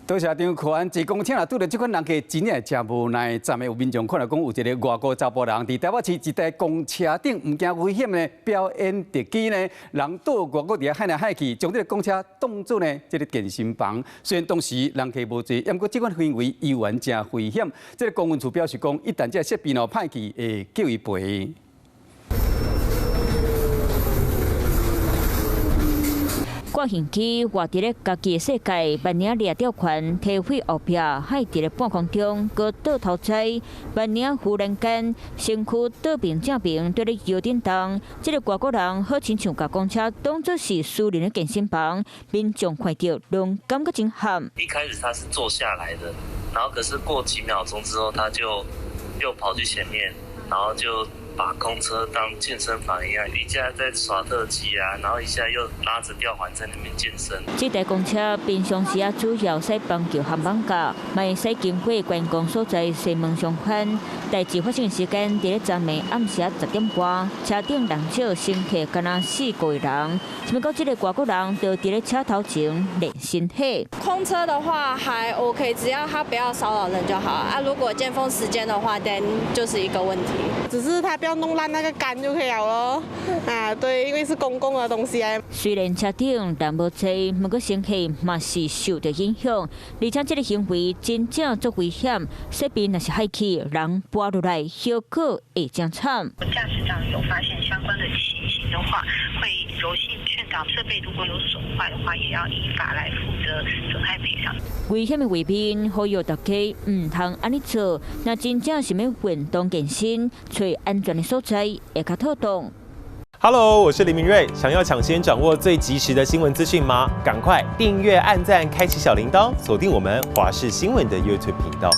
多谢张柯安，坐公车啦，拄着即款人客真诶真无奈。站诶有民众看到讲有一个外国查甫人伫台北市一台公车顶唔惊危险呢，表演特技呢，人倒外国伫遐海来海去，将这个公车当作呢这个健身房。虽然当时人客无济，不过即款行为依然真危险。这个公安处表示讲，一旦这设备歹去，会叫伊赔。 国行机活伫咧家己的世界，万领掠吊权，提起后壁，海伫咧半空中，高倒头栽，万领忽然间身躯倒平正平，对咧摇震动。这个外国人好亲像甲公车当作是私人的健身房，民众看到拢感觉真喊。一开始他是坐下来的，然后可是过几秒钟之后，他就又跑去前面，然后就。 把公车当健身房一样，一下在耍特技啊，然后一下又拉着吊环在那边健身。这台公车平常时主要驶邦桥和艋舺，嘛会驶经过观光所在西门上环。代志发生时间伫咧昨暝暗时10点半，车顶人少，乘客敢若4个人。想到这个外国人就伫咧车头前练身体。空车的话还 OK， 只要他不要骚扰人就好啊。如果尖峰时间的话，then 就是一个问题。只是他不要弄烂那个杆就可以了咯。啊，对，因为是公共的东西啊。虽然车顶人无济，不过乘客嘛是受到影响，而且这个行为真正足危险。设备若是害去，人跌落来，后果会真惨。驾驶长有发现相关的情形的话，会柔性劝导设备如果有损坏的话，也要依法来负责损害赔偿。危险的画面，呼吁大家唔通安尼做。那真正是要运动健身，找安全的所在，会较妥当。Hello， 我是林明瑞。想要抢先掌握最及时的新闻资讯吗？赶快订阅、按赞、开启小铃铛，锁定我们华视新闻的 YouTube 频道。